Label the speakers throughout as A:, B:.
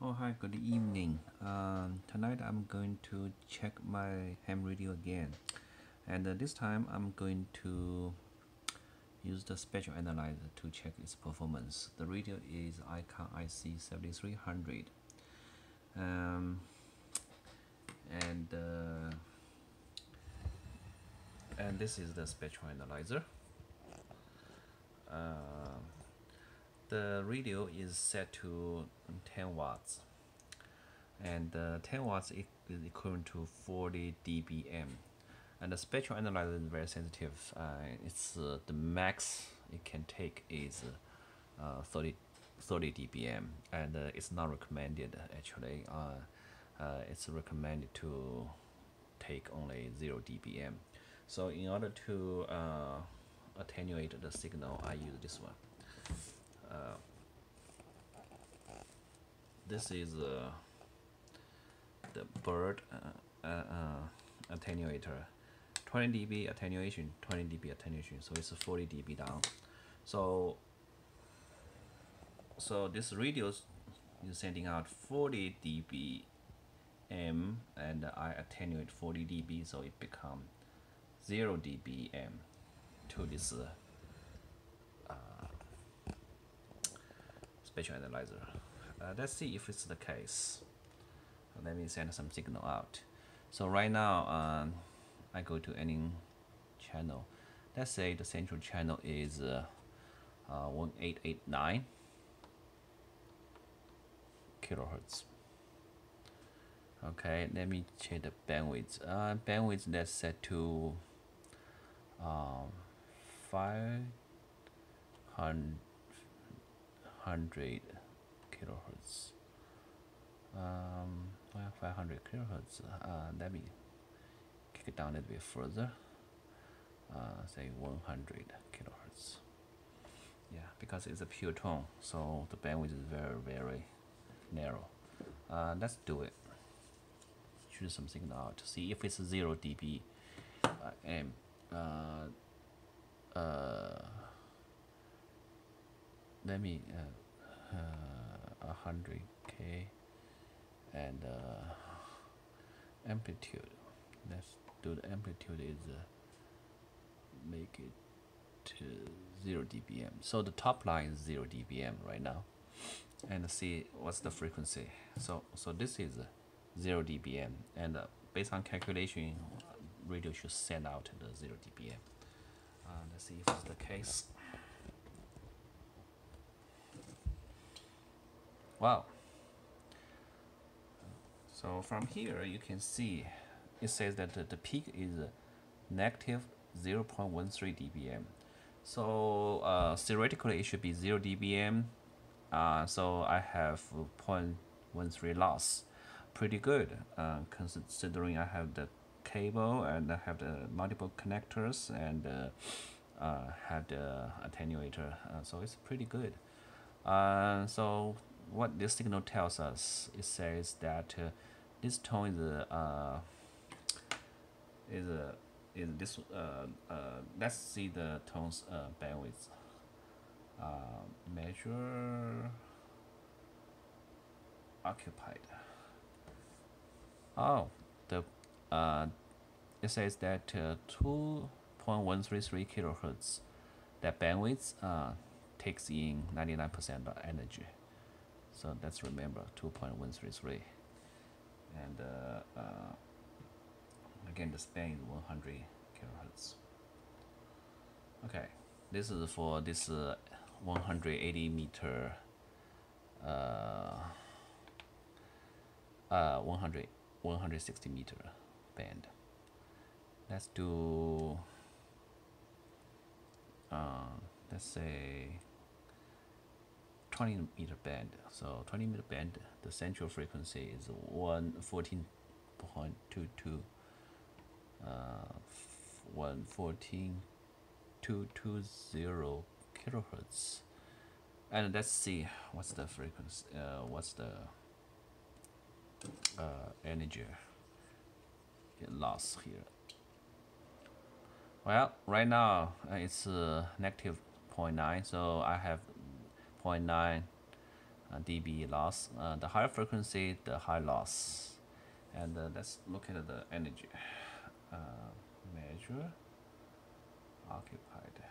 A: Oh, hi, good evening. Tonight I'm going to check my ham radio again. And this time I'm going to use the spectral analyzer to check its performance. The radio is ICOM IC7300. Um, and, uh, and this is the spectral analyzer. The radio is set to 10 watts. And 10 watts is equivalent to 40 dBm. And the spectral analyzer is very sensitive. It's the max it can take is 30 dBm, and it's not recommended actually. It's recommended to take only 0 dBm. So in order to attenuate the signal, I use this one. This is the bird attenuator. 20 dB attenuation, 20 dB attenuation, so it's 40 dB down. So this radio is sending out 40 dBm, and I attenuate 40 dB, so it becomes 0 dBm to this spectral analyzer. Let's see if it's the case. Let me send some signal out. So right now I go to any channel. Let's say the central channel is 1889 kilohertz. Okay, let me check the bandwidth. Bandwidth, let's set to 500 kilohertz. 500 kilohertz. Let me kick it down a little bit further. Say 100 kilohertz. Yeah, because it's a pure tone, so the bandwidth is very, very narrow. Let's do it. Choose some signal out to see if it's 0 dB. Let me 100K and amplitude. Let's do the amplitude is make it to 0 dBm. So the top line is 0 dBm right now, and see what's the frequency. So this is 0 dBm, and based on calculation, radio should send out the 0 dBm. Let's see if it's the case. Wow. So from here you can see it says that the peak is negative 0.13 dBm. So theoretically it should be 0 dBm. So I have 0.13 loss. Pretty good, considering I have the cable and I have the multiple connectors and have the attenuator. So it's pretty good. So what this signal tells us, it says that this tone is this. Let's see the tone's bandwidth. Measure occupied. Oh, the it says that 2.133 kilohertz. That bandwidth takes in 99% of energy. So let's remember 2.133, and again the span is 100 kilohertz. Okay, this is for this 180 meter 160 meter band. Let's do let's say 20 meter band. So 20 meter band, the central frequency is 114.22 114.220 kilohertz. And let's see what's the frequency, what's the energy loss here. Well, right now it's negative 0.9, so I have 0.9 dB loss. The higher frequency, the high loss. And let's look at the energy. Measure occupied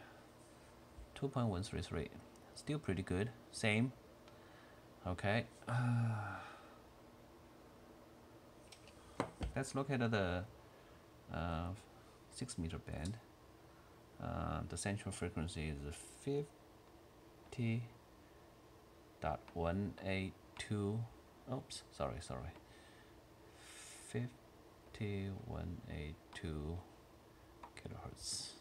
A: 2.133, still pretty good. Same. Okay. Let's look at the 6-meter band. The central frequency is 50.182. Oops, sorry. 50.182 kilohertz.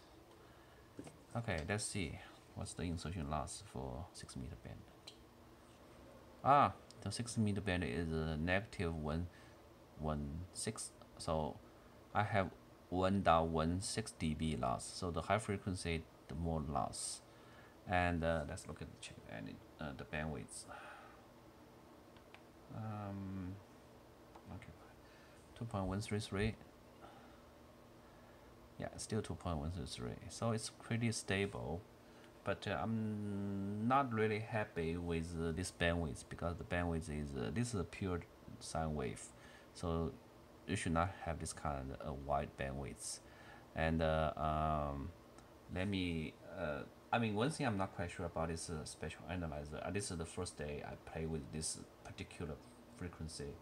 A: Okay, let's see what's the insertion loss for 6-meter band. The 6-meter band is negative 116. So I have 1.16 dB loss. So the high frequency, the more loss. And let's look at the check and the bandwidth. Okay, 2.133. Yeah, still 2.133. So it's pretty stable, but I'm not really happy with this bandwidth, because the bandwidth is this is a pure sine wave, so you should not have this kind of wide bandwidth. And let me. I mean, one thing I'm not quite sure about is spectral analyzer. This is the first day I play with this particular frequency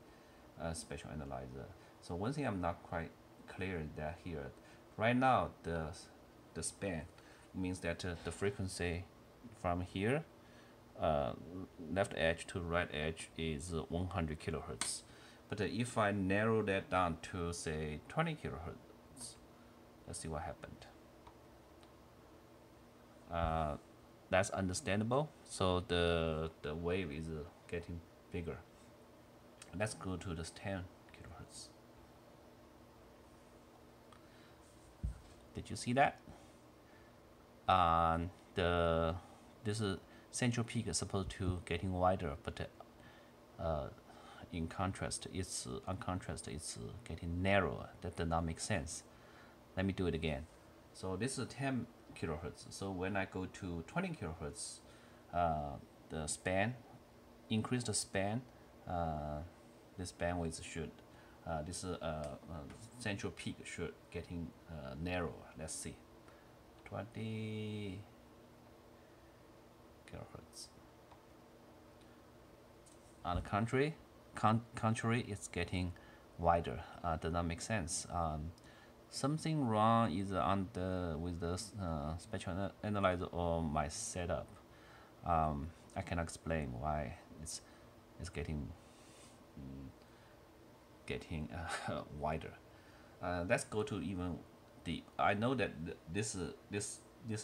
A: spectral analyzer. So one thing I'm not quite clear is that here, right now the span means that the frequency from here, left edge to right edge, is 100 kilohertz. But if I narrow that down to say 20 kilohertz, let's see what happened. That's understandable. So the wave is getting bigger. Let's go to this 10 kilohertz. Did you see that? This central peak is supposed to getting wider, but in contrast, it's getting narrower. That does not make sense. Let me do it again. So this is 10 kilohertz. So when I go to 20 kilohertz, the span, increase the span, this bandwidth should, this central peak should getting narrower. Let's see, 20 kilohertz. On the contrary, it's getting wider. Does not make sense. Something wrong is with the spectral analyzer or my setup. I cannot explain why it's getting wider. Let's go to even the. I know that this is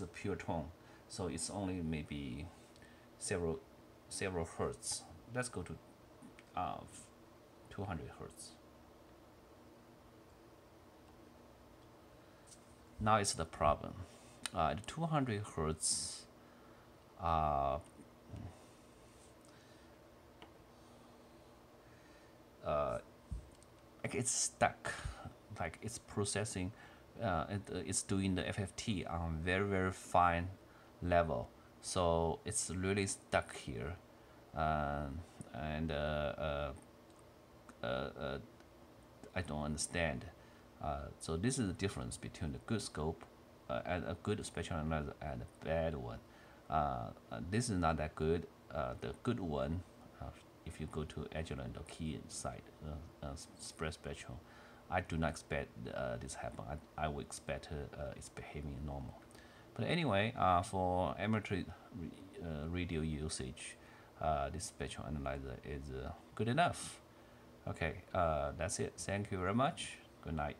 A: a pure tone, so it's only maybe several hertz. Let's go to 200 hertz. Now it's the problem. At 200 hertz, like it's stuck, like it's processing, it's doing the FFT on very fine level, so it's really stuck here, and I don't understand. So this is the difference between the good scope and a good spectral analyzer and a bad one. This is not that good. The good one, if you go to Agilent or Key site, spread spectral, I do not expect this happen. I would expect it's behaving normal. But anyway, for amateur radio usage, this spectral analyzer is good enough. Okay, that's it. Thank you very much. Good night.